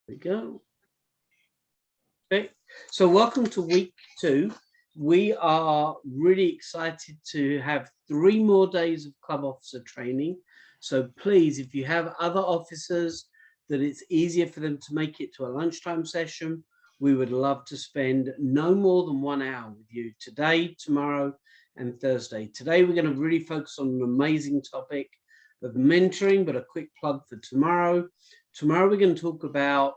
we go. Okay, so welcome to week 2. We are really excited to have 3 more days of club officer training. So please, if you have other officers that it's easier for them to make it to a lunchtime session, we would love to spend no more than 1 hour with you today, tomorrow, and Thursday. Today, we're going to really focus on an amazing topic of mentoring, but a quick plug for tomorrow. Tomorrow, we're going to talk about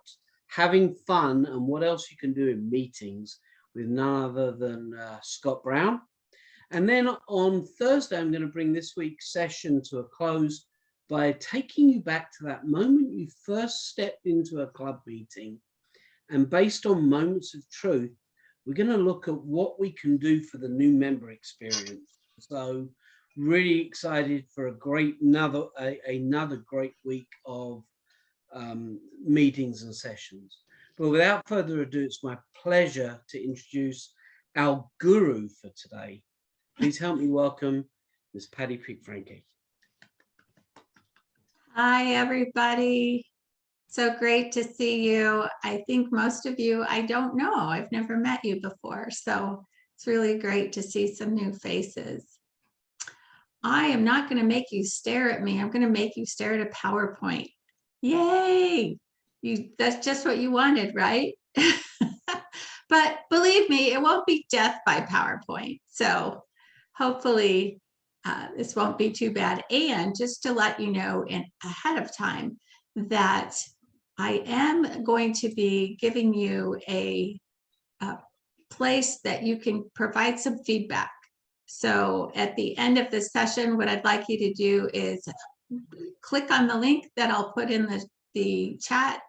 having fun and what else you can do in meetings with none other than Scott Brown. And then on Thursday, I'm going to bring this week's session to a close by taking you back to that moment you first stepped into a club meeting. And based on moments of truth, we're going to look at what we can do for the new member experience. So really excited for another great week of meetings and sessions. But without further ado, it's my pleasure to introduce our guru for today. Please help me welcome Ms. Patty Pick-Frankie. Hi, everybody. So great to see you. I think most of you I don't know. I've never met you before, so it's really great to see some new faces. I am not going to make you stare at me. I'm going to make you stare at a PowerPoint. Yay! That's just what you wanted, right? But believe me, it won't be death by PowerPoint. So hopefully this won't be too bad. And just to let you know ahead of time that I am going to be giving you a place that you can provide some feedback. So at the end of this session, what I'd like you to do is click on the link that I'll put in the chat,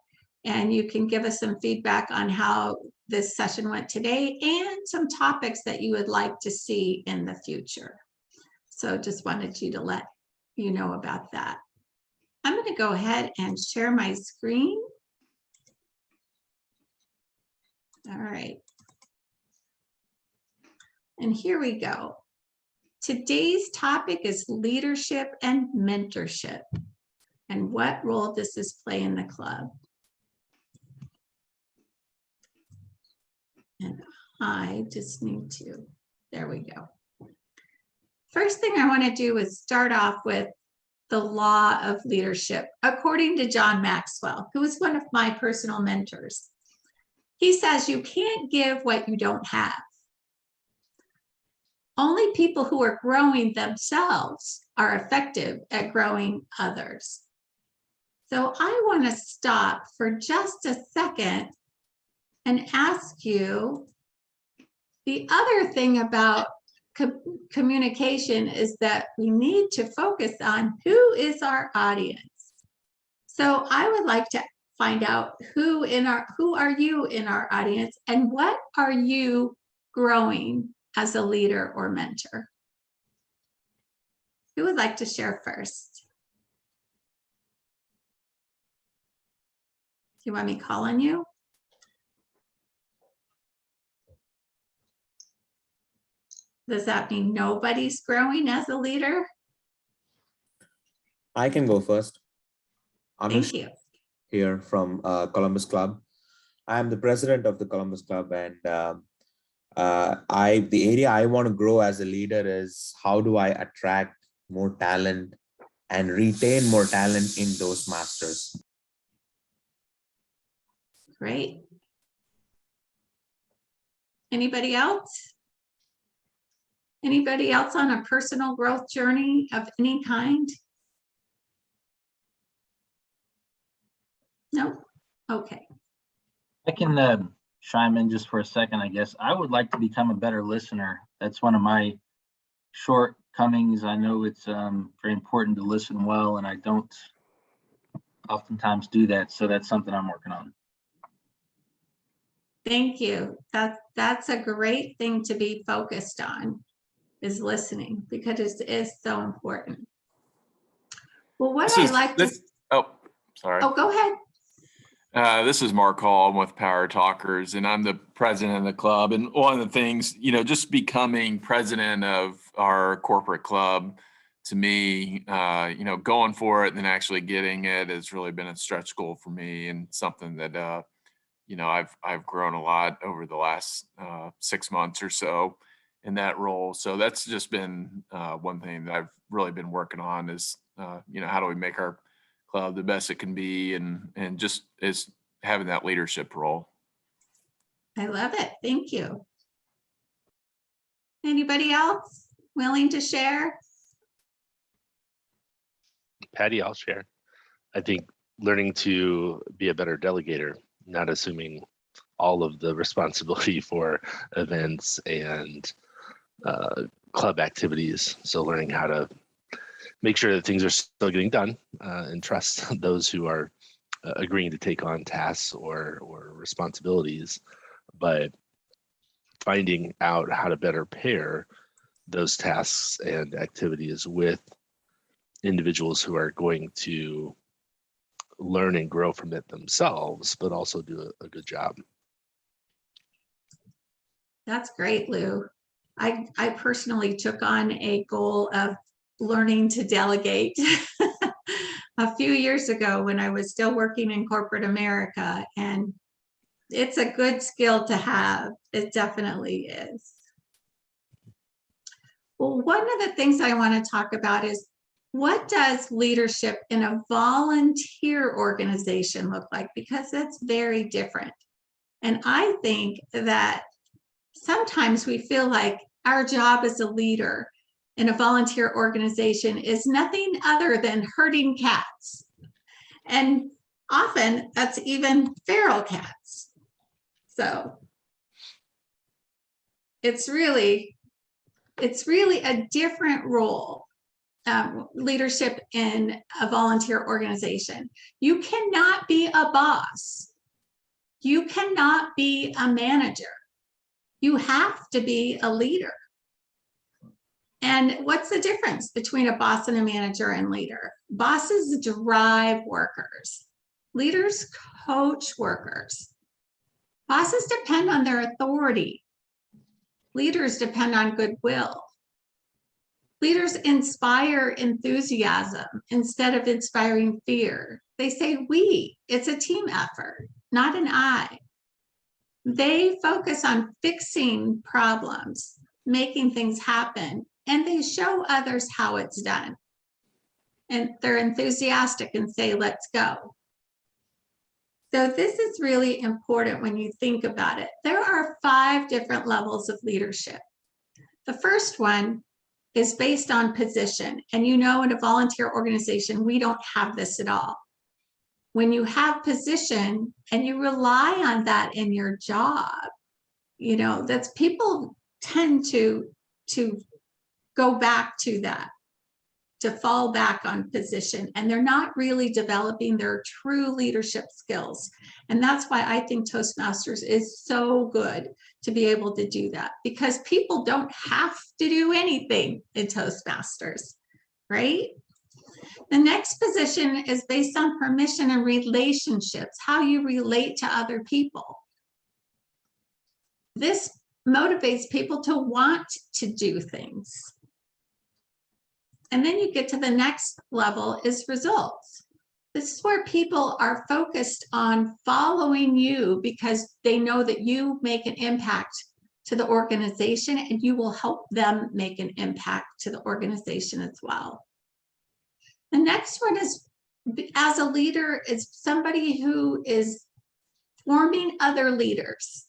and you can give us some feedback on how this session went today and some topics that you would like to see in the future. So just wanted you to let you know about that. I'm going to go ahead and share my screen. All right. And here we go. Today's topic is leadership and mentorship, and what role does this play in the club? And I just need to, there we go. First thing I want to do is start off with the law of leadership, according to John Maxwell, who is one of my personal mentors. He says you can't give what you don't have. Only people who are growing themselves are effective at growing others. So I want to stop for just a second and ask you, the other thing about communication is that we need to focus on who is our audience. So I would like to find out who are you in our audience, and what are you growing as a leader or mentor? Who would like to share first? Do you want me to call on you? Does that mean nobody's growing as a leader? I can go first. Thank you. Here from Columbus Club. I'm the president of the Columbus Club, and the area I want to grow as a leader is how do I attract more talent and retain more talent in those masters. Great. Anybody else? Anybody else on a personal growth journey of any kind? No? Okay. I can chime in just for a second, I guess. I would like to become a better listener. That's one of my shortcomings. I know it's very important to listen well, and I don't oftentimes do that. So that's something I'm working on. Thank you. That's a great thing to be focused on, is listening, because it is so important. Well, Oh, sorry. Oh, go ahead. This is Mark Hall. I'm with Power Talkers, and I'm the president of the club. And one of the things, just becoming president of our corporate club to me, going for it and then actually getting it has really been a stretch goal for me, and something that, I've grown a lot over the last 6 months or so in that role. So that's just been one thing that I've really been working on is, how do we make our club the best it can be, and just is having that leadership role. I love it. Thank you. Anybody else willing to share? Patty, I'll share. I think learning to be a better delegator, not assuming all of the responsibility for events and club activities. So learning how to make sure that things are still getting done and trust those who are agreeing to take on tasks or responsibilities, but finding out how to better pair those tasks and activities with individuals who are going to learn and grow from it themselves, but also do a good job. That's great, Lou. I personally took on a goal of learning to delegate a few years ago when I was still working in corporate America, and it's a good skill to have. It definitely is. Well, one of the things I want to talk about is, what does leadership in a volunteer organization look like? Because that's very different. And I think that sometimes we feel like our job as a leader in a volunteer organization is nothing other than herding cats. And often that's even feral cats. So it's really a different role, leadership in a volunteer organization. You cannot be a boss. You cannot be a manager. You have to be a leader. And what's the difference between a boss and a manager and leader? Bosses drive workers. Leaders coach workers. Bosses depend on their authority. Leaders depend on goodwill. Leaders inspire enthusiasm instead of inspiring fear. They say we. It's a team effort, not an I. They focus on fixing problems, making things happen, and they show others how it's done. And they're enthusiastic and say, let's go. So this is really important when you think about it. There are 5 different levels of leadership. The first one is based on position. And in a volunteer organization, we don't have this at all. When you have position and you rely on that in your job, that's people tend to go back to that, to fall back on position, and they're not really developing their true leadership skills. And that's why I think Toastmasters is so good to be able to do that, because people don't have to do anything in Toastmasters, right? The next position is based on permission and relationships, how you relate to other people. This motivates people to want to do things. And then you get to the next level is results. This is where people are focused on following you because they know that you make an impact to the organization and you will help them make an impact to the organization as well. The next one is, as a leader, is somebody who is forming other leaders,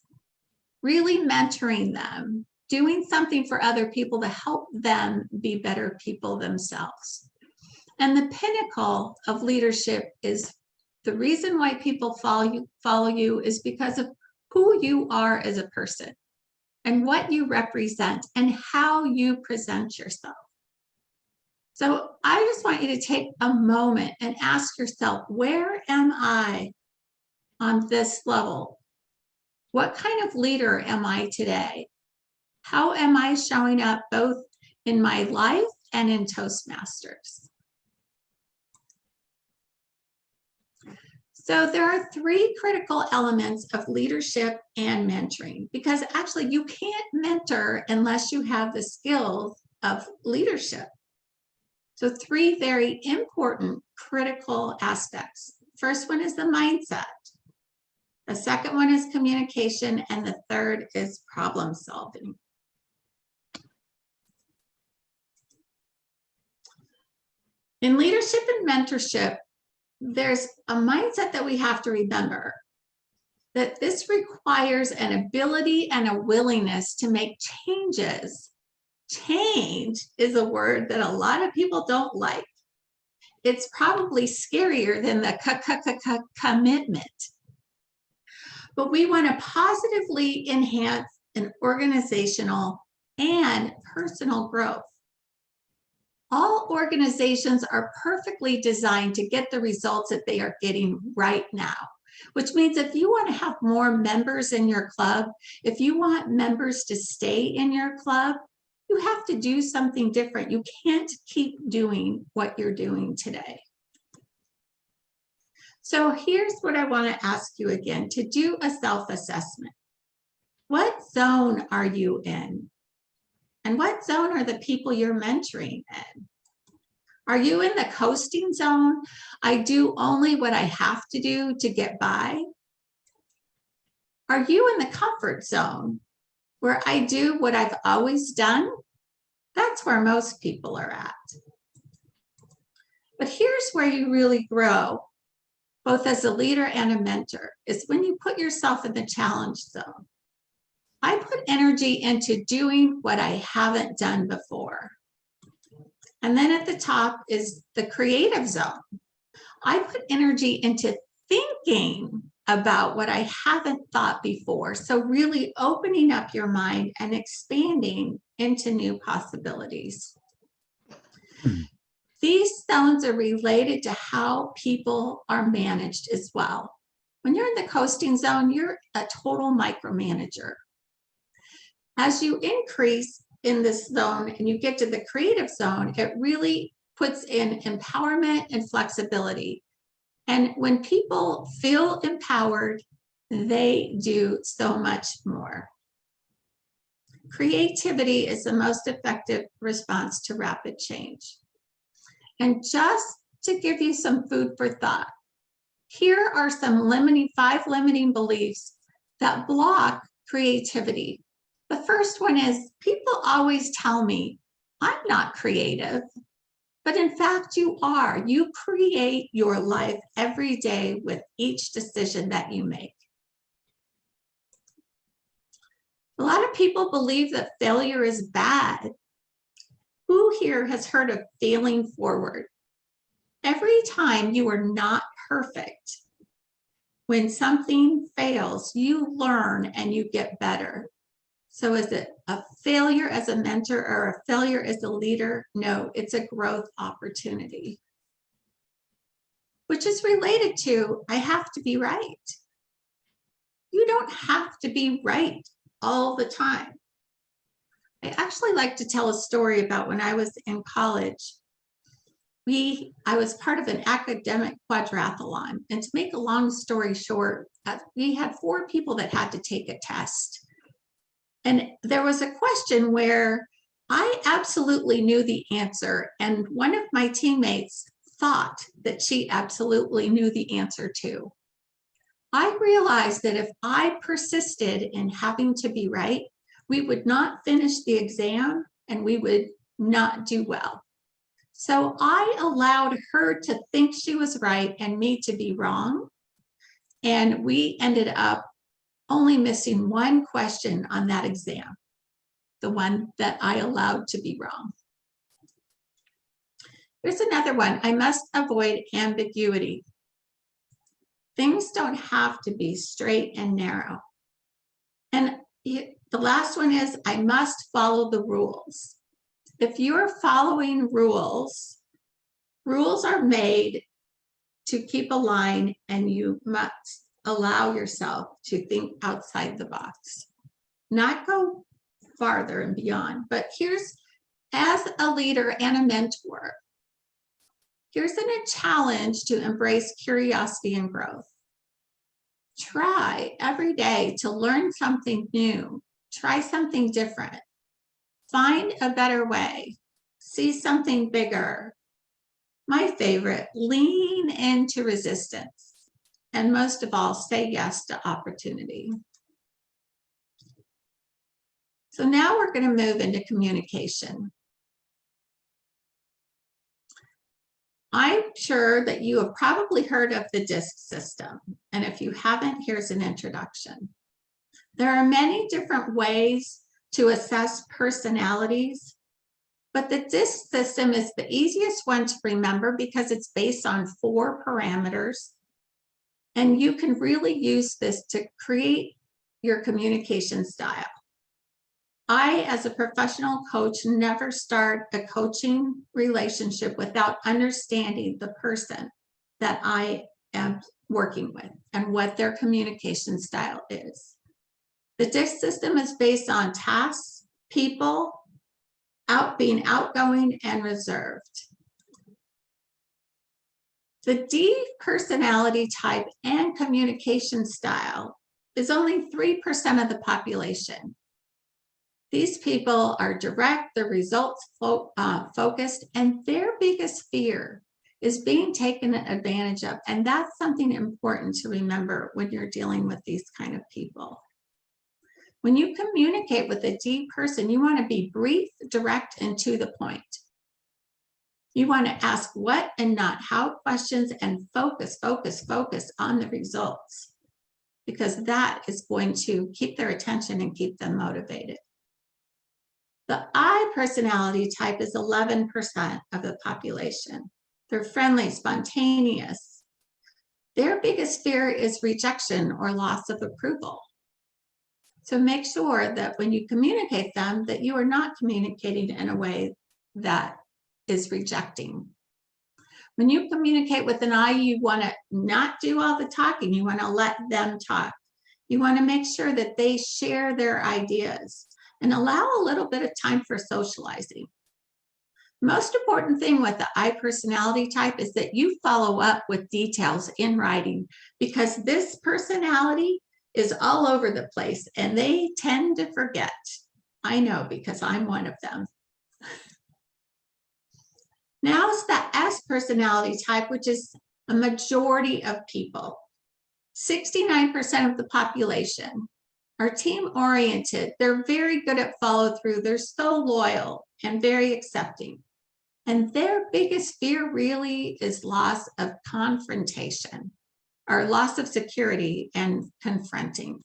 really mentoring them, doing something for other people to help them be better people themselves. And the pinnacle of leadership is the reason why people follow you is because of who you are as a person and what you represent and how you present yourself. So I just want you to take a moment and ask yourself, where am I on this level? What kind of leader am I today? How am I showing up both in my life and in Toastmasters? So there are 3 critical elements of leadership and mentoring, because actually you can't mentor unless you have the skills of leadership. So 3 very important critical aspects. First one is the mindset. The second one is communication, and the third is problem solving. In leadership and mentorship, there's a mindset that we have to remember, that this requires an ability and a willingness to make changes. Change is a word that a lot of people don't like. It's probably scarier than the commitment. But we want to positively enhance an organizational and personal growth. All organizations are perfectly designed to get the results that they are getting right now, which means if you want to have more members in your club, if you want members to stay in your club, you have to do something different. You can't keep doing what you're doing today. So here's what I want to ask you again, to do a self-assessment. What zone are you in? And what zone are the people you're mentoring in? Are you in the coasting zone? I do only what I have to do to get by. Are you in the comfort zone where I do what I've always done? That's where most people are at. But here's where you really grow, both as a leader and a mentor, is when you put yourself in the challenge zone. I put energy into doing what I haven't done before. And then at the top is the creative zone. I put energy into thinking about what I haven't thought before. So really opening up your mind and expanding into new possibilities. These zones are related to how people are managed as well. When you're in the coasting zone, you're a total micromanager. As you increase in this zone and you get to the creative zone, it really puts in empowerment and flexibility. And when people feel empowered, they do so much more. Creativity is the most effective response to rapid change. And just to give you some food for thought, here are some 5 limiting beliefs that block creativity. The first one is, people always tell me I'm not creative, but in fact you are. You create your life every day with each decision that you make. A lot of people believe that failure is bad. Who here has heard of failing forward? Every time you are not perfect, when something fails, you learn and you get better. So is it a failure as a mentor or a failure as a leader? No, it's a growth opportunity, which is related to, I have to be right. You don't have to be right all the time. I actually like to tell a story about when I was in college. I was part of an academic quadrathlon, and to make a long story short, we had 4 people that had to take a test. And there was a question where I absolutely knew the answer, and one of my teammates thought that she absolutely knew the answer too. I realized that if I persisted in having to be right, we would not finish the exam and we would not do well. So I allowed her to think she was right and me to be wrong. And we ended up only missing 1 question on that exam, the one that I allowed to be wrong. There's another one. I must avoid ambiguity. Things don't have to be straight and narrow. And the last one is, I must follow the rules. If you're following rules, rules are made to keep a line, and you must allow yourself to think outside the box, not go farther and beyond. But here's, as a leader and a mentor, here's a challenge to embrace curiosity and growth. Try every day to learn something new, try something different, find a better way, see something bigger, My favorite, lean into resistance. And most of all, say yes to opportunity. So now we're going to move into communication. I'm sure that you have probably heard of the DISC system. And if you haven't, here's an introduction. There are many different ways to assess personalities, but the DISC system is the easiest one to remember because it's based on 4 parameters. And you can really use this to create your communication style. I, as a professional coach, never start a coaching relationship without understanding the person that I am working with and what their communication style is. The DISC system is based on tasks, people, being outgoing and reserved. The D personality type and communication style is only 3% of the population. These people are direct, they're results focused, and their biggest fear is being taken advantage of. And that's something important to remember when you're dealing with these kind of people. When you communicate with a D person, you want to be brief, direct, and to the point. You want to ask what and not how questions and focus on the results, because that is going to keep their attention and keep them motivated. The I personality type is 11% of the population. They're friendly, spontaneous. Their biggest fear is rejection or loss of approval. So make sure that when you communicate them, that you are not communicating in a way that is rejecting. When you communicate with an I, you want to not do all the talking. You want to let them talk. You want to make sure that they share their ideas and allow a little bit of time for socializing. Most important thing with the I personality type is that you follow up with details in writing, because this personality is all over the place and they tend to forget. I know, because I'm one of them. Now it's the S personality type, which is a majority of people. 69% of the population are team-oriented. They're very good at follow-through. They're so loyal and very accepting. And their biggest fear really is loss of confrontation, or loss of security and confronting.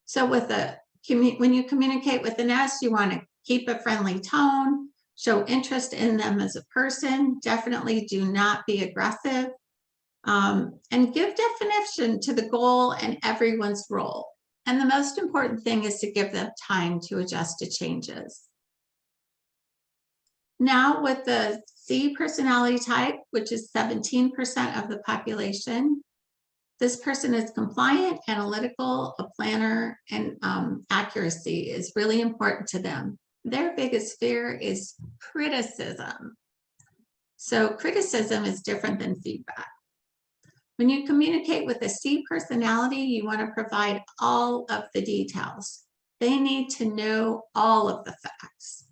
So when you communicate with an S, you want to keep a friendly tone, show interest in them as a person. Definitely do not be aggressive. And give definition to the goal and everyone's role. And the most important thing is to give them time to adjust to changes. Now with the C personality type, which is 17% of the population, this person is compliant, analytical, a planner, and accuracy is really important to them. Their biggest fear is criticism. So criticism is different than feedback. When you communicate with a C personality, you want to provide all of the details. They need to know all of the facts.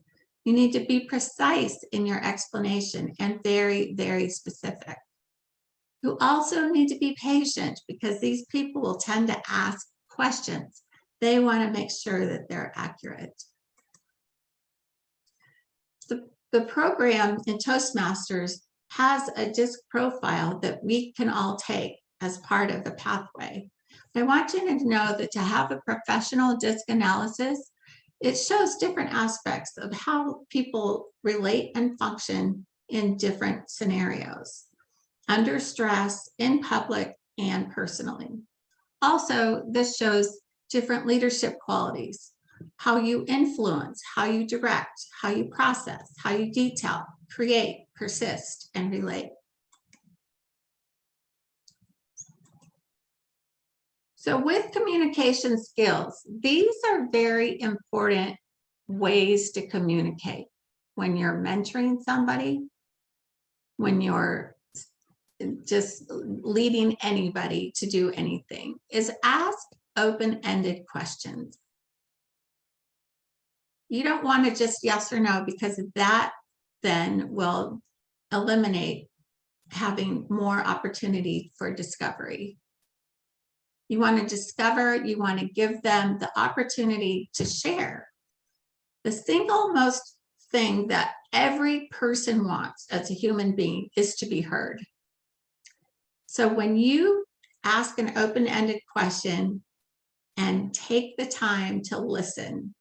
You need to be precise in your explanation and very, very specific. You also need to be patient, because these people will tend to ask questions. They want to make sure that they're accurate. The program in Toastmasters has a DISC profile that we can all take as part of the pathway. I want you to know that to have a professional DISC analysis, it shows different aspects of how people relate and function in different scenarios, under stress, in public, and personally. Also, this shows different leadership qualities, how you influence, how you direct, how you process, how you detail, create, persist, and relate. So with communication skills, these are very important ways to communicate when you're mentoring somebody, when you're just leading anybody to do anything, is ask open-ended questions. You don't want to just yes or no, because that then will eliminate having more opportunity for discovery. You want to discover, you want to give them the opportunity to share. The single most thing that every person wants as a human being is to be heard. So when you ask an open-ended question and take the time to listen,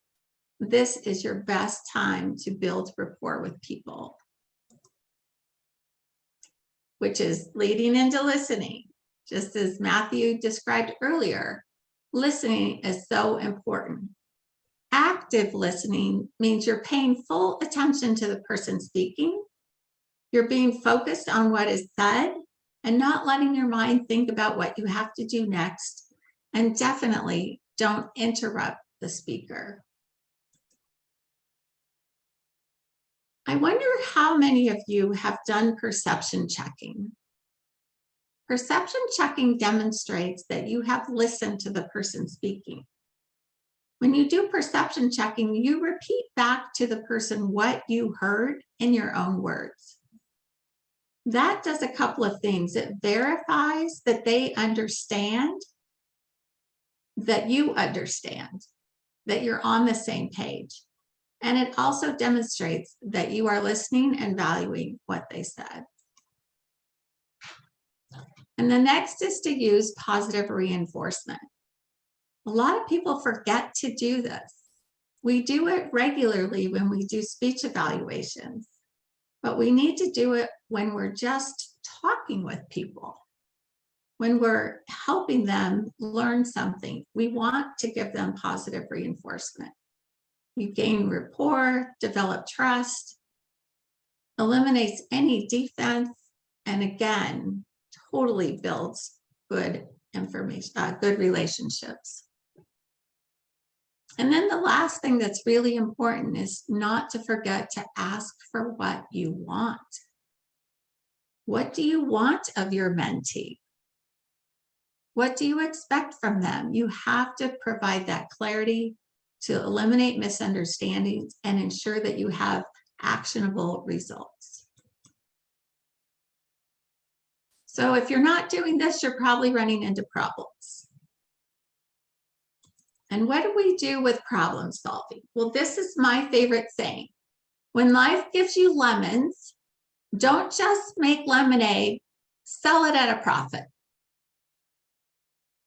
this is your best time to build rapport with people, which is leading into listening. Just as Matthew described earlier, listening is so important. Active listening means you're paying full attention to the person speaking. You're being focused on what is said and not letting your mind think about what you have to do next. And definitely don't interrupt the speaker. I wonder how many of you have done perception checking. Perception checking demonstrates that you have listened to the person speaking. When you do perception checking, you repeat back to the person what you heard in your own words. That does a couple of things. It verifies that they understand, that you understand, that you're on the same page. And it also demonstrates that you are listening and valuing what they said. And the next is to use positive reinforcement. A lot of people forget to do this. We do it regularly when we do speech evaluations, but we need to do it when we're just talking with people. When we're helping them learn something, we want to give them positive reinforcement. You gain rapport, develop trust, eliminates any defense, and again, totally builds good information, good relationships. And then the last thing that's really important is not to forget to ask for what you want. What do you want of your mentee? What do you expect from them? You have to provide that clarity to eliminate misunderstandings and ensure that you have actionable results. So if you're not doing this, you're probably running into problems. And what do we do with problem solving? Well, this is my favorite saying. When life gives you lemons, don't just make lemonade, sell it at a profit.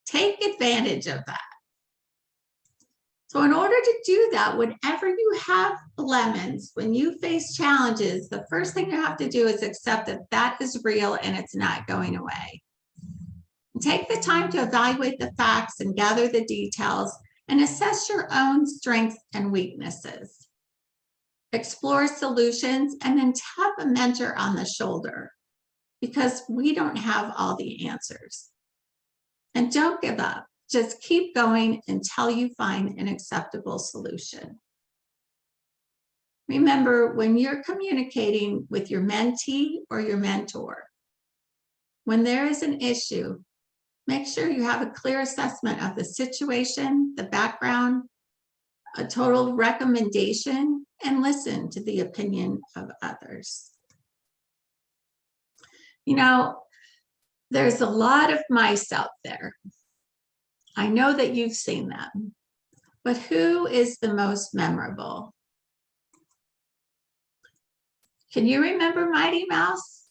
Take advantage of that. So in order to do that, whenever you have lemons, when you face challenges, the first thing you have to do is accept that that is real and it's not going away. Take the time to evaluate the facts and gather the details and assess your own strengths and weaknesses. Explore solutions and then tap a mentor on the shoulder because we don't have all the answers. And don't give up. Just keep going until you find an acceptable solution. Remember, when you're communicating with your mentee or your mentor, when there is an issue, make sure you have a clear assessment of the situation, the background, a total recommendation, and listen to the opinion of others. You know, there's a lot of mice out there. I know that you've seen them, but who is the most memorable? Can you remember Mighty Mouse?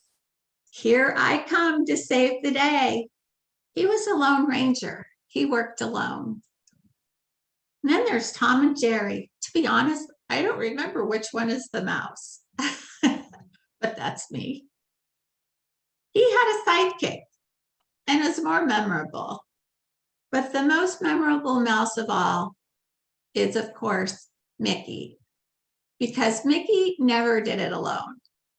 Here I come to save the day. He was a lone ranger. He worked alone. And then there's Tom and Jerry. To be honest, I don't remember which one is the mouse, but that's me. He had a sidekick and was more memorable. But the most memorable mouse of all is, of course, Mickey, because Mickey never did it alone.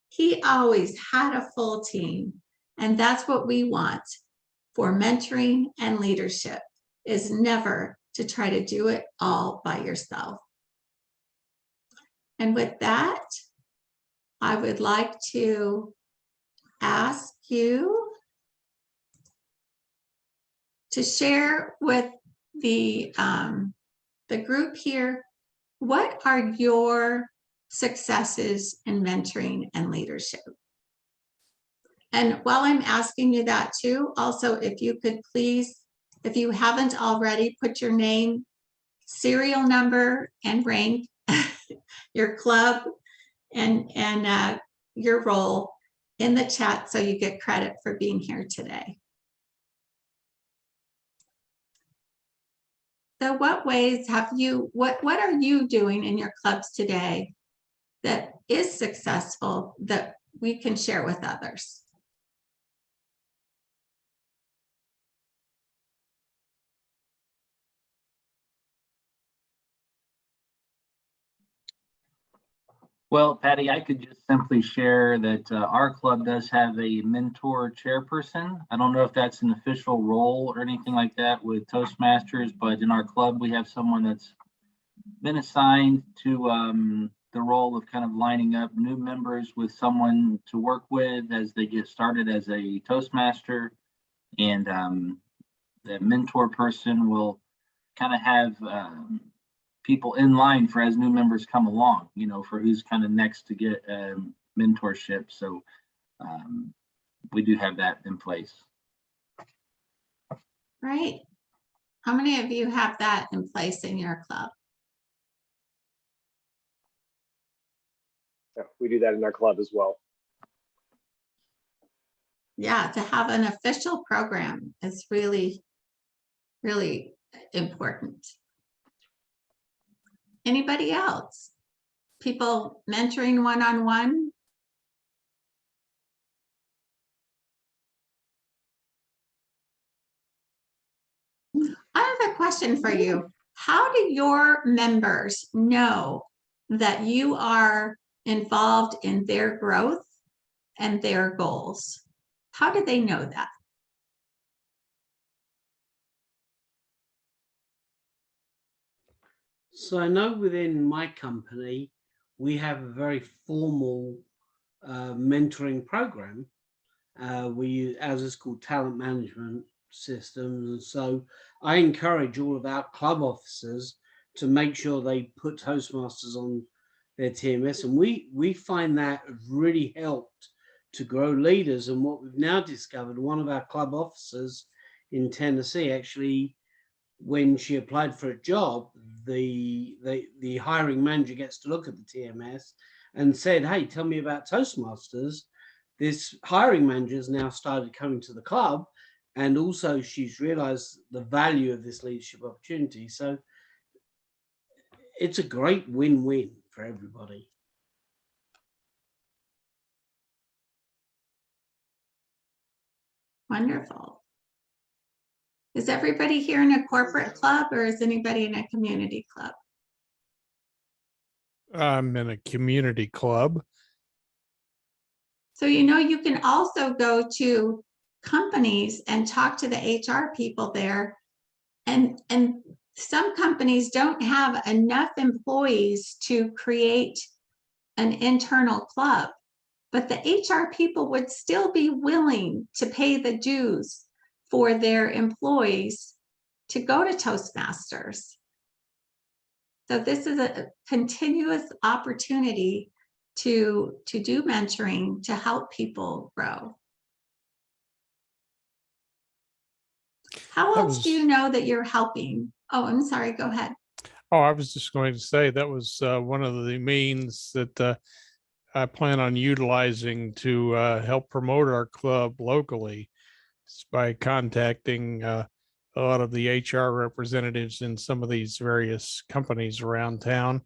He always had a full team, and that's what we want for mentoring and leadership, is never to try to do it all by yourself. And with that, I would like to ask you to share with the group here, what are your successes in mentoring and leadership? And while I'm asking you that too, also, if you could please, if you haven't already, put your name, serial number, and rank, your club, and your role in the chat so you get credit for being here today. So what ways have you, what are you doing in your clubs today that is successful that we can share with others? Well, Patty, I could just simply share that our club does have a mentor chairperson. I don't know if that's an official role or anything like that with Toastmasters, but in our club, we have someone that's been assigned to the role of kind of lining up new members with someone to work with as they get started as a Toastmaster. And the mentor person will kind of have people in line for as new members come along, you know, for who's kind of next to get mentorship. So we do have that in place. Right. How many of you have that in place in your club? Yeah, we do that in our club as well. Yeah, to have an official program is really, really important. Anybody else? People mentoring one-on-one? I have a question for you. How do your members know that you are involved in their growth and their goals? How do they know that? So I know within my company, we have a very formal mentoring program. We use, as it's called, talent management systems. And so I encourage all of our club officers to make sure they put Toastmasters on their TMS. And we find that really helped to grow leaders. And what we've now discovered, one of our club officers in Tennessee, actually, when she applied for a job, the hiring manager gets to look at the TMS and said, hey, tell me about Toastmasters. This hiring manager has now started coming to the club, and also she's realized the value of this leadership opportunity. So it's a great win-win for everybody. Wonderful. Is everybody here in a corporate club, or is anybody in a community club? I'm in a community club. So, you know, you can also go to companies and talk to the HR people there. And some companies don't have enough employees to create an internal club, but the HR people would still be willing to pay the dues for their employees to go to Toastmasters. So this is a continuous opportunity to do mentoring to help people grow. How else do you know that you're helping? Oh, I'm sorry, go ahead. Oh, I was just going to say that was one of the means that I plan on utilizing to help promote our club locally, by contacting a lot of the HR representatives in some of these various companies around town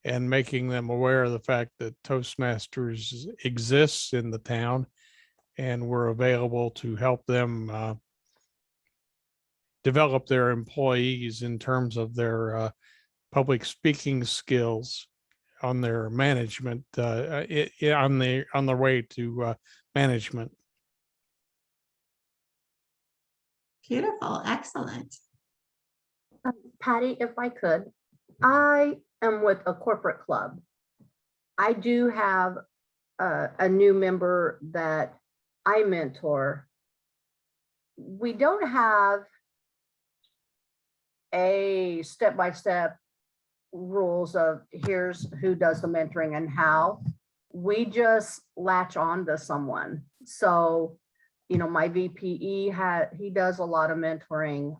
and making them aware of the fact that Toastmasters exists in the town and we're available to help them develop their employees in terms of their public speaking skills on their management, on their way to management. Beautiful, excellent. Patty, if I could, I am with a corporate club. I do have a new member that I mentor. We don't have a step-by-step rules of here's who does the mentoring and how. we just latch on to someone. So, you know, my VPE he does a lot of mentoring.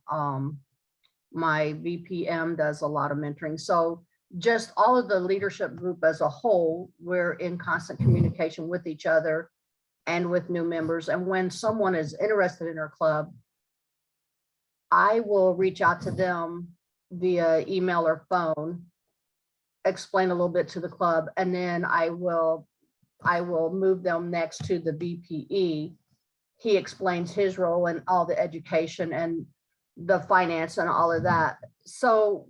My VPM does a lot of mentoring. So just all of the leadership group as a whole, we're in constant communication with each other and with new members. And when someone is interested in our club, I will reach out to them via email or phone, explain a little bit to the club, and then I will move them next to the VPE. He explains his role and all the education and the finance and all of that. So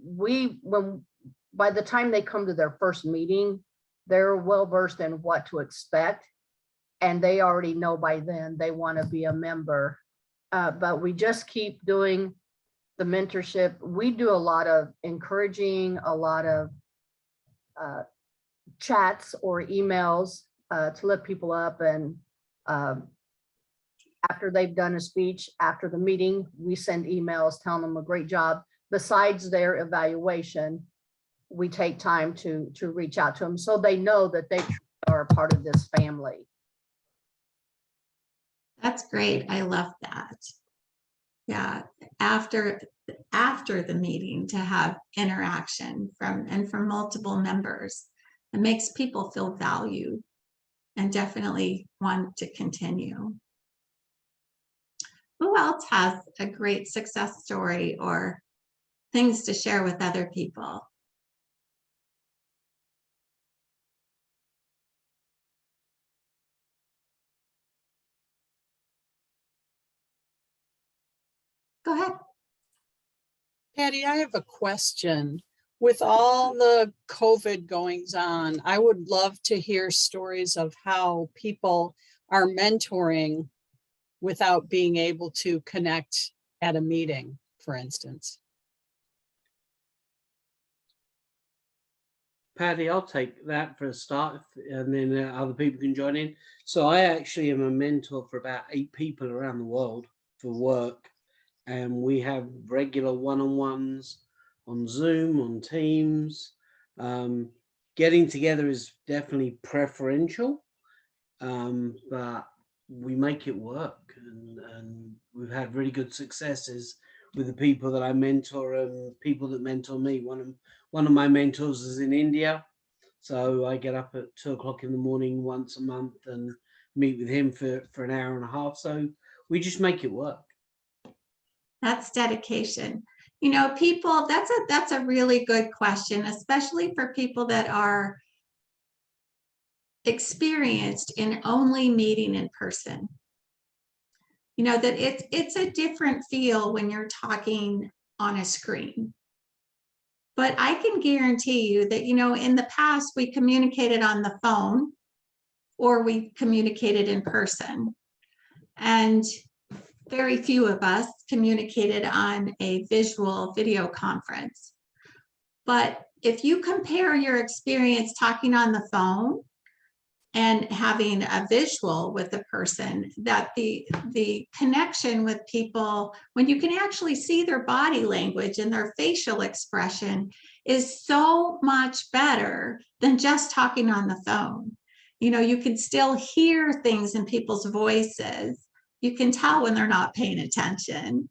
by the time they come to their first meeting, they're well versed in what to expect. And they already know by then they want to be a member. But we just keep doing the mentorship. We do a lot of encouraging, a lot of chats or emails to lift people up. And after they've done a speech, after the meeting, we send emails telling them a great job. Besides their evaluation, we take time to reach out to them so they know that they are a part of this family. That's great. I love that. Yeah, after the meeting to have interaction from multiple members, it makes people feel valued and definitely want to continue. Who else has a great success story or things to share with other people? Go ahead. Patty, I have a question. With all the COVID goings on, I would love to hear stories of how people are mentoring without being able to connect at a meeting, for instance. Patty, I'll take that for a start, and then other people can join in. So I actually am a mentor for about 8 people around the world for work. And we have regular one-on-ones on Zoom, on Teams. Getting together is definitely preferential, but we make it work. And we've had really good successes with the people that I mentor and people that mentor me. One of my mentors is in India. So I get up at 2 o'clock in the morning once a month and meet with him for an hour and a half. So we just make it work. That's dedication. You know, people, that's a really good question, especially for people that are experienced in only meeting in person. You know, that it's a different feel when you're talking on a screen. But I can guarantee you that, you know, in the past, we communicated on the phone or we communicated in person. And very few of us communicated on a visual video conference. But if you compare your experience talking on the phone and having a visual with a person, that the connection with people, when you can actually see their body language and their facial expression, is so much better than just talking on the phone. You know, you can still hear things in people's voices. You can tell when they're not paying attention,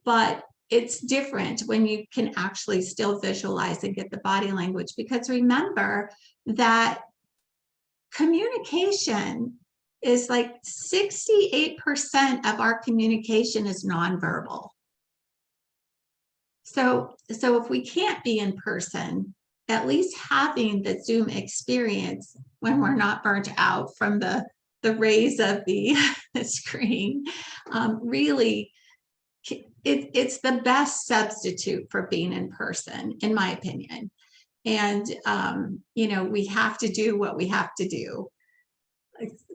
but it's different when you can actually still visualize and get the body language, because remember that communication is like 68% of our communication is nonverbal. So if we can't be in person, at least having the Zoom experience when we're not burnt out from the rays of the screen, really, it's the best substitute for being in person, in my opinion. And, you know, we have to do what we have to do.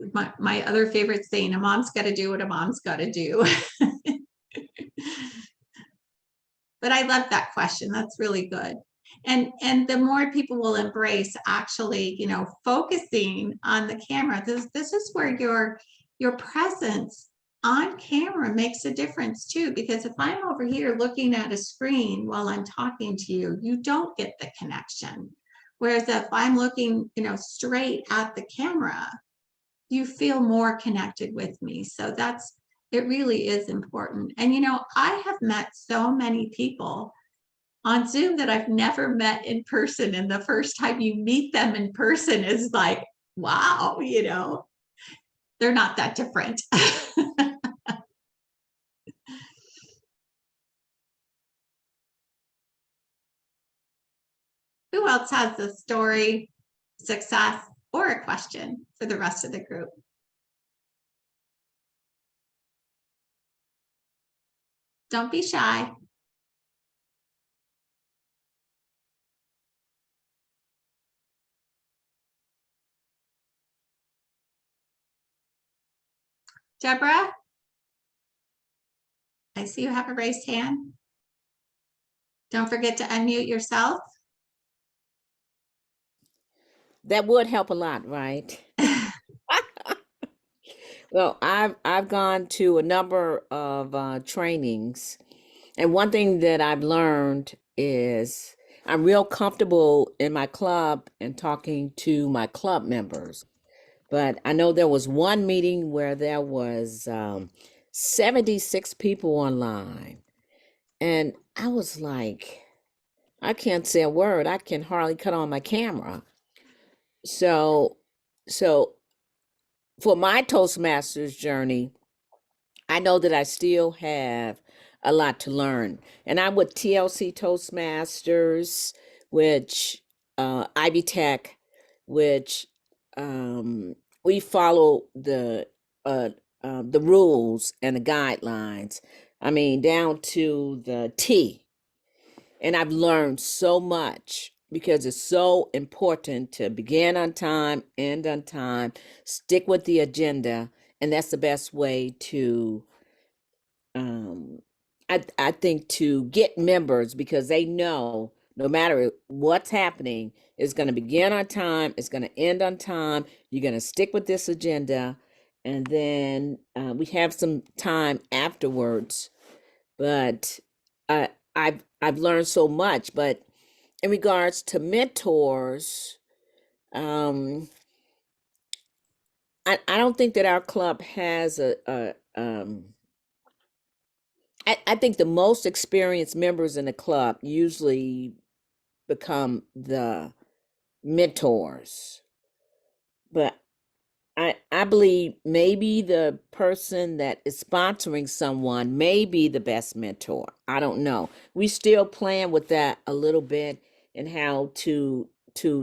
My other favorite saying, a mom's got to do what a mom's got to do. But I love that question. That's really good. And the more people will embrace actually, you know, focusing on the camera, this is where your presence on camera makes a difference too, because if I'm over here looking at a screen while I'm talking to you, you don't get the connection. Whereas if I'm looking, straight at the camera, you feel more connected with me. So it really is important. And, I have met so many people on Zoom that I've never met in person. And the first time you meet them in person is like, wow, they're not that different. Who else has a story, success, or a question for the rest of the group? Don't be shy. Deborah, I see you have a raised hand. Don't forget to unmute yourself. That would help a lot, right? Well, I've gone to a number of trainings, and one thing that I've learned is I'm real comfortable in my club and talking to my club members. But I know there was one meeting where there was 76 people online, and I was like, I can't say a word. I can hardly cut on my camera. So, so for my Toastmasters journey, I know that I still have a lot to learn. And I'm with TLC Toastmasters, which Ivy Tech, which we follow the rules and the guidelines. I mean, down to the T. And I've learned so much because it's so important to begin on time, end on time, stick with the agenda, and that's the best way to I think to get members, because they know no matter what's happening, it's going to begin on time, it's going to end on time, you're going to stick with this agenda, and then we have some time afterwards. But I've learned so much. But in regards to mentors, I don't think that our club has I think the most experienced members in the club usually become the mentors. But I believe maybe the person that is sponsoring someone may be the best mentor. I don't know. We still playing with that a little bit and how to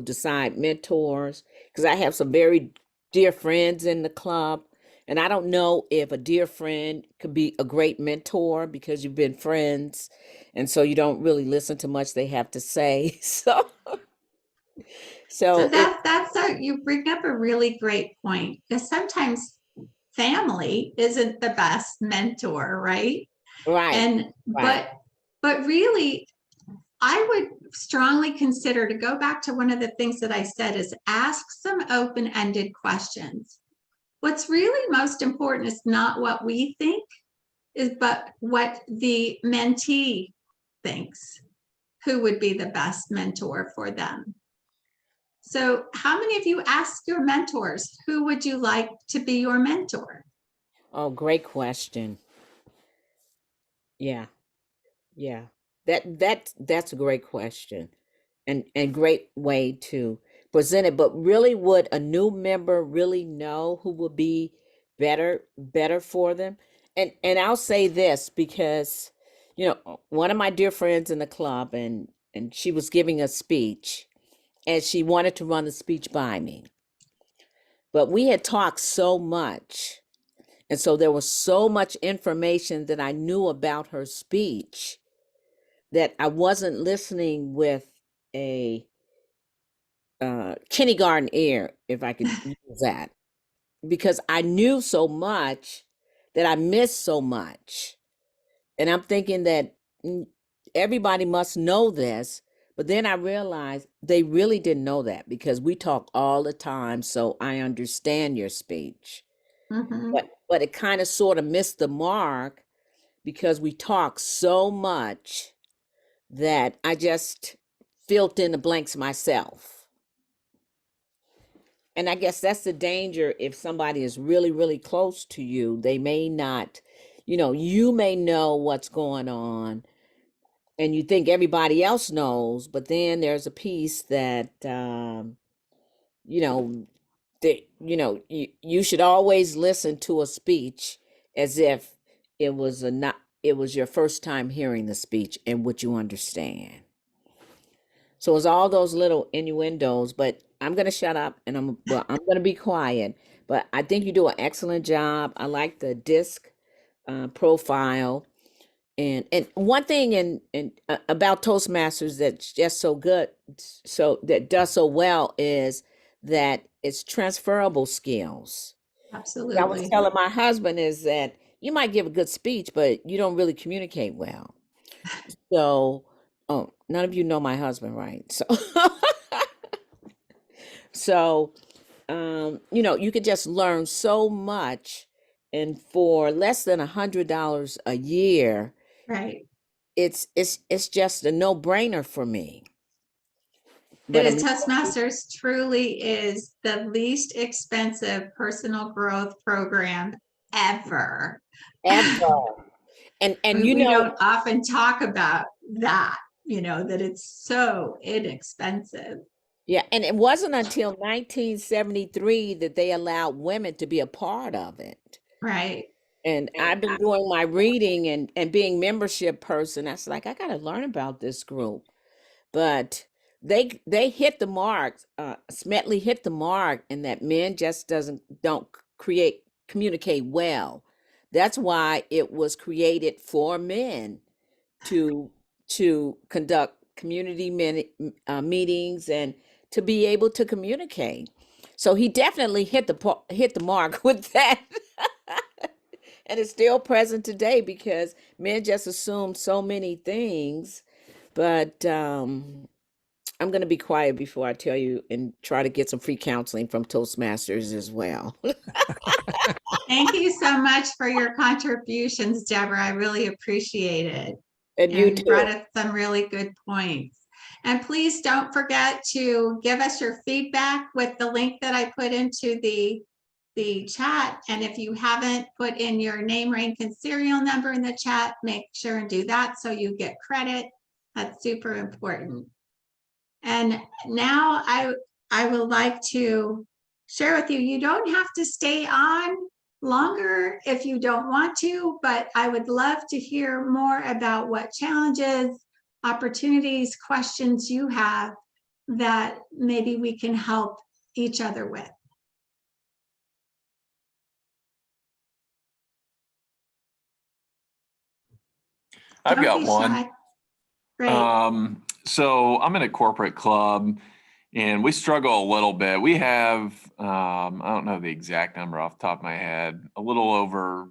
decide mentors, because I have some very dear friends in the club, and I don't know if a dear friend could be a great mentor because you've been friends, and so you don't really listen to much they have to say. So So you bring up a really great point, because sometimes family isn't the best mentor, right? right, And right. but really, I would strongly consider, to go back to one of the things that I said, is ask some open-ended questions. What's really most important is not what we think, but what the mentee thinks, who would be the best mentor for them. So how many of you ask your mentors, who would you like to be your mentor? Oh, great question. Yeah, yeah. That's a great question, and great way to present it. But really, would a new member really know who would be better for them? And I'll say this because, one of my dear friends in the club, and she was giving a speech, and she wanted to run the speech by me. But we had talked so much, and so there was so much information that I knew about her speech that I wasn't listening with a kindergarten ear, if I could use that, because I knew so much that I missed so much. And I'm thinking that everybody must know this. But then I realized they really didn't know that, because we talk all the time. So I understand your speech. Mm-hmm. But it kind of sort of missed the mark because we talk so much that I just filled in the blanks myself. And I guess that's the danger. If somebody is really, really close to you, they may not, you may know what's going on and you think everybody else knows, but then there's a piece that, you know, you should always listen to a speech as if it was your first time hearing the speech and what you understand. So it's all those little innuendos, but I'm gonna shut up and I'm gonna be quiet. But I think you do an excellent job. I like the disc profile, and one thing about Toastmasters that's just so good, so that does so well is that it's transferable skills. I was Absolutely. telling my husband is that you might give a good speech, but you don't really communicate well. So, oh, none of you know my husband, right? So, so, you could just learn so much, and for less than $100 a year, Right. it's just a no-brainer for me. But The Toastmasters truly is the least expensive personal growth program ever. ever, and We don't often talk about that, that it's so inexpensive. yeah, and it wasn't until 1973 that they allowed women to be a part of it. Right. And I've been doing my reading and being membership person. I was like, I got to learn about this group. But they hit the mark. Smetley hit the mark, in that men just don't communicate well. That's why it was created for men to conduct community meetings and to be able to communicate. So he definitely hit the mark with that. And it's still present today because men just assume so many things. But I'm going to be quiet before I tell you and try to get some free counseling from Toastmasters as well. Thank you so much for your contributions, Deborah. I really appreciate it. And you You brought too. up some really good points. And please don't forget to give us your feedback with the link that I put into the chat. And if you haven't put in your name, rank, and serial number in the chat, make sure and do that so you get credit. That's super important. And now I would like to share with you, you don't have to stay on longer if you don't want to, but I would love to hear more about what challenges, opportunities, questions you have that maybe we can help each other with. I've Don't got be one. shy. Great. So I'm in a corporate club and we struggle a little bit. We have, I don't know the exact number off the top of my head, a little over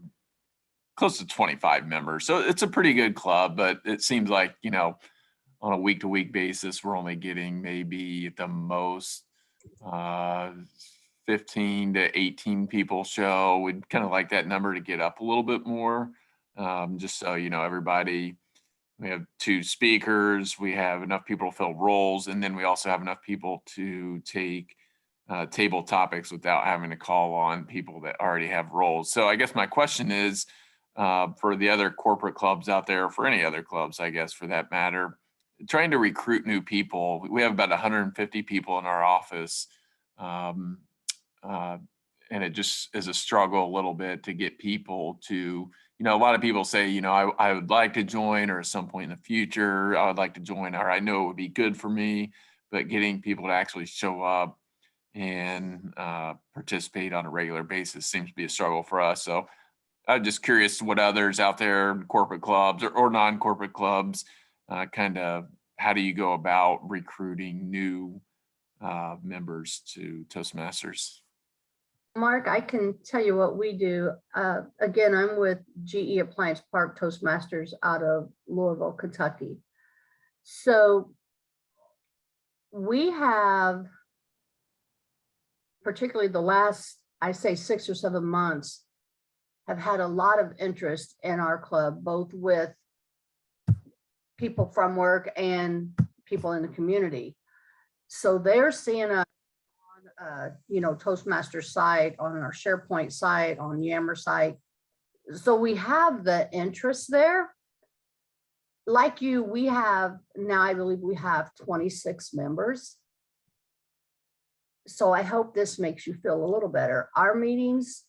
close to 25 members. So it's a pretty good club, but it seems like, on a week-to-week basis, we're only getting maybe at the most 15 to 18 people show. We'd kind of like that number to get up a little bit more, just so, everybody. We have 2 speakers, we have enough people to fill roles, and then we also have enough people to take table topics without having to call on people that already have roles. So I guess my question is, for the other corporate clubs out there, for any other clubs, I guess, for that matter, trying to recruit new people. We have about 150 people in our office, and it just is a struggle a little bit to get people to, a lot of people say, I would like to join, or at some point in the future, I would like to join, or I know it would be good for me, but getting people to actually show up and participate on a regular basis seems to be a struggle for us. So I'm just curious what others out there, corporate clubs or non-corporate clubs, kind of how do you go about recruiting new members to Toastmasters? Mark, I can tell you what we do. Again, I'm with GE Appliance Park Toastmasters out of Louisville, Kentucky. So we have, particularly the last, I say 6 or 7 months, have had a lot of interest in our club, both with people from work and people in the community. So they're seeing us on Toastmaster site, on our SharePoint site, on Yammer site. So we have the interest there. Like you, we have now, I believe we have 26 members. So I hope this makes you feel a little better. Our meetings,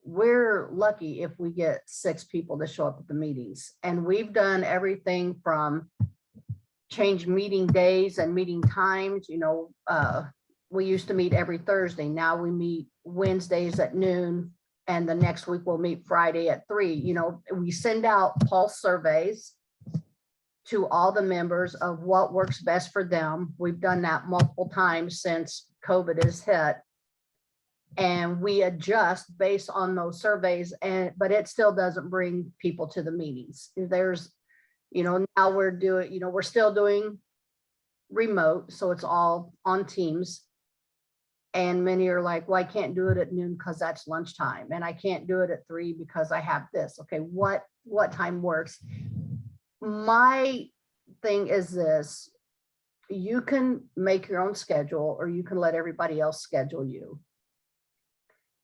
we're lucky if we get 6 people to show up at the meetings. And we've done everything from change meeting days and meeting times. We used to meet every Thursday. Now we meet Wednesdays at noon. And the next week we'll meet Friday at 3. We send out pulse surveys to all the members of what works best for them. We've done that multiple times since COVID has hit. And we adjust based on those surveys, but it still doesn't bring people to the meetings. There's, now we're still doing remote, so it's all on Teams. And many are like, well, I can't do it at noon because that's lunchtime. And I can't do it at 3 because I have this. Okay, what time works? My thing is this: you can make your own schedule, or you can let everybody else schedule you.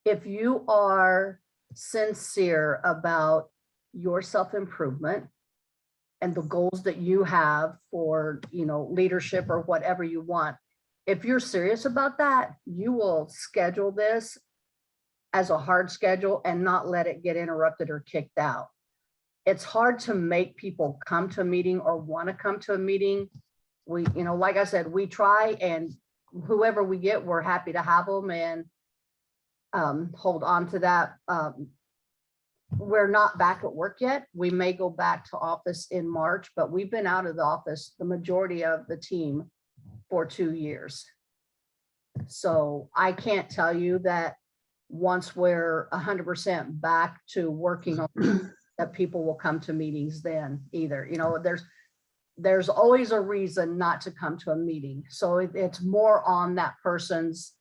If you are sincere about your self-improvement and the goals that you have for, leadership or whatever you want, if you're serious about that, you will schedule this as a hard schedule and not let it get interrupted or kicked out. It's hard to make people come to a meeting or want to come to a meeting. We, like I said, we try, and whoever we get, we're happy to have them and hold on to that. We're not back at work yet. We may go back to office in March, but we've been out of the office, the majority of the team, for 2 years. So I can't tell you that once we're 100% back to working on that people will come to meetings then either. There's always a reason not to come to a meeting. So it's more on that person's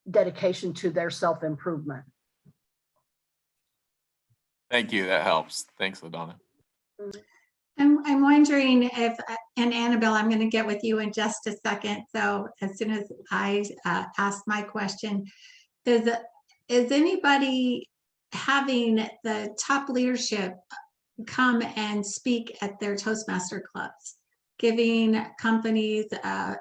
dedication to their self-improvement. Thank you. That helps. Thanks, LaDonna. I'm wondering if, and Annabelle, I'm going to get with you in just a second. So as soon as I ask my question, is anybody having the top leadership come and speak at their Toastmaster clubs, giving companies,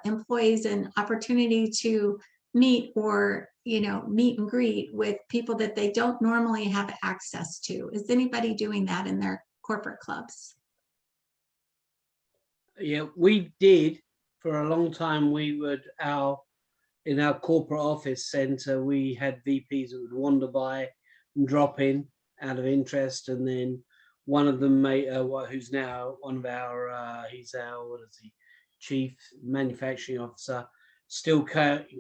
employees an opportunity to meet or, meet and greet with people that they don't normally have access to? Is anybody doing that in their corporate clubs? Yeah, we did for a long time. In our corporate office center, we had VPs that would wander by and drop in out of interest. And then one of them, who's now one of our, he's our, chief manufacturing officer, still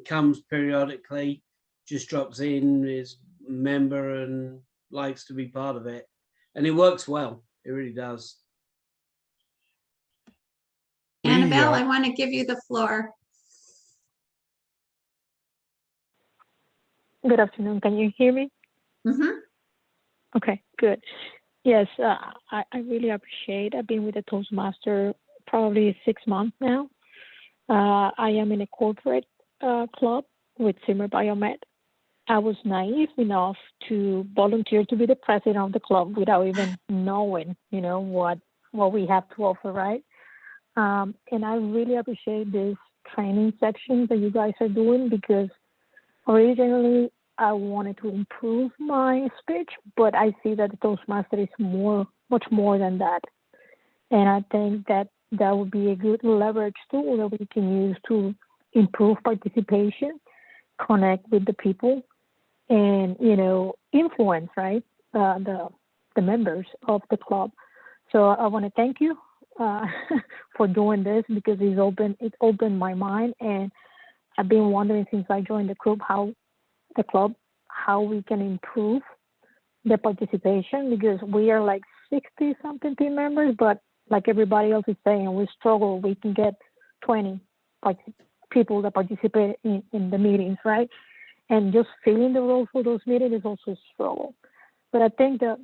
comes periodically, just drops in, is a member and likes to be part of it. And it works well. It really does. Annabelle, I want to give you the floor. Good afternoon. Can you hear me? Mm-hmm. Okay, good. Yes, I really appreciate. I've been with the Toastmaster probably 6 months now. I am in a corporate club with Zimmer Biomed. I was naive enough to volunteer to be the president of the club without even knowing, what we have to offer, right? And I really appreciate this training section that you guys are doing, because originally I wanted to improve my speech, but I see that the Toastmaster is much more than that. And I think that would be a good leverage tool that we can use to improve participation, connect with the people, and, influence, right, the members of the club. So I want to thank you for doing this, because it opened my mind, and I've been wondering since I joined the club how we can improve the participation, because we are like 60 something team members, but like everybody else is saying, we struggle. We can get 20 people that participate in the meetings, right? And just filling the role for those meetings is also a struggle. But I think the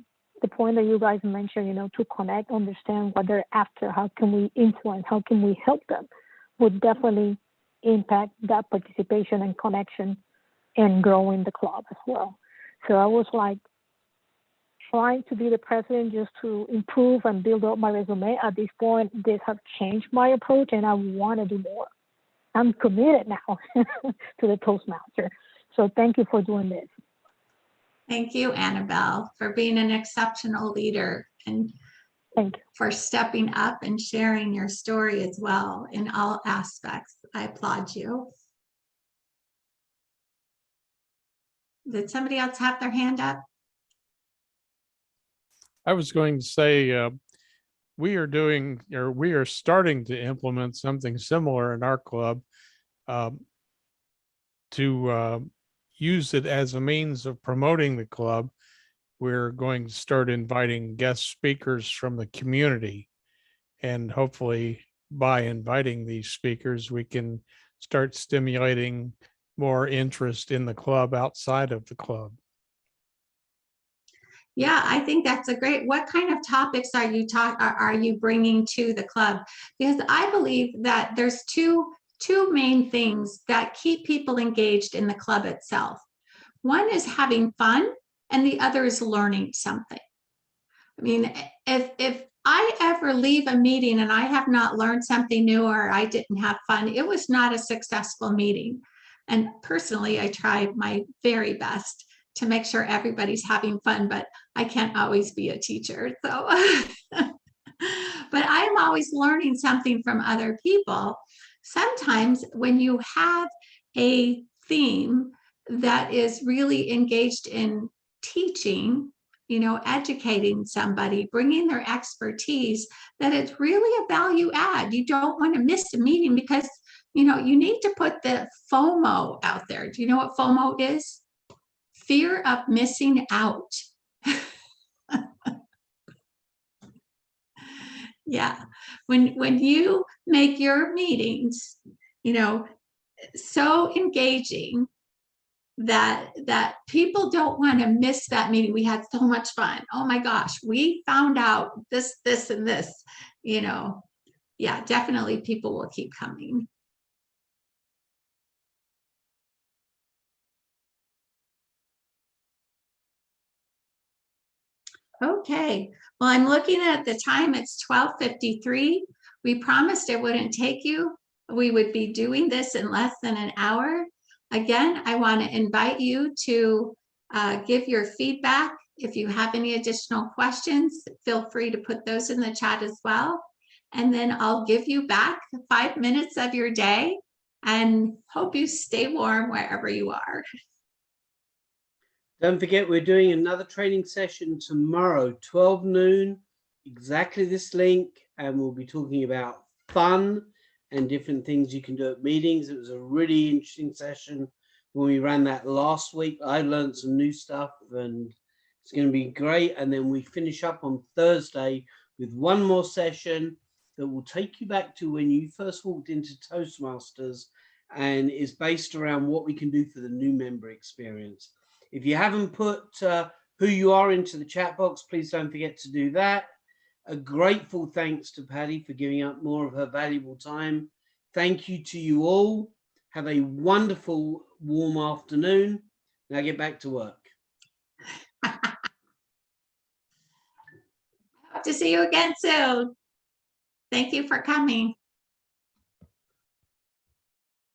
point that you guys mentioned, to connect, understand what they're after, how can we influence, how can we help them, would definitely impact that participation and connection and growing the club as well. So I was like trying to be the president just to improve and build up my resume. At this point, this has changed my approach and I want to do more. I'm committed now to the Toastmaster. So thank you for doing this. Thank you, Annabelle, for being an exceptional leader and Thank you. for stepping up and sharing your story as well in all aspects. I applaud you. Did somebody else have their hand up? I was going to say, we are starting to implement something similar in our club to use it as a means of promoting the club. We're going to start inviting guest speakers from the community. And hopefully by inviting these speakers, we can start stimulating more interest in the club outside of the club. Yeah, I think that's a great. What kind of topics are you bringing to the club? Because I believe that there's two main things that keep people engaged in the club itself. One is having fun, and the other is learning something. I mean, if I ever leave a meeting and I have not learned something new or I didn't have fun, it was not a successful meeting. And personally, I try my very best to make sure everybody's having fun, but I can't always be a teacher. So, but I'm always learning something from other people. Sometimes when you have a theme that is really engaged in teaching, you know, educating somebody, bringing their expertise, that it's really a value add. You don't want to miss a meeting because, you know, you need to put the FOMO out there. Do you know what FOMO is? Fear of missing out. Yeah, when you make your meetings, you know, so engaging that people don't want to miss that meeting. We had so much fun. Oh my gosh, we found out this, and this, you know. Yeah, definitely people will keep coming. Okay, well, I'm looking at the time. It's 12:53. We promised it wouldn't take you. We would be doing this in less than an hour. Again, I want to invite you to give your feedback. If you have any additional questions, feel free to put those in the chat as well. And then I'll give you back 5 minutes of your day and hope you stay warm wherever you are. Don't forget, we're doing another training session tomorrow, 12 noon, exactly this link, and we'll be talking about fun and different things you can do at meetings. It was a really interesting session when we ran that last week. I learned some new stuff and it's going to be great. And then we finish up on Thursday with one more session that will take you back to when you first walked into Toastmasters and is based around what we can do for the new member experience. If you haven't put who you are into the chat box, please don't forget to do that. A grateful thanks to Patty for giving up more of her valuable time. Thank you to you all. Have a wonderful warm afternoon. Now get back to work. Hope to see you again soon. Thank you for coming.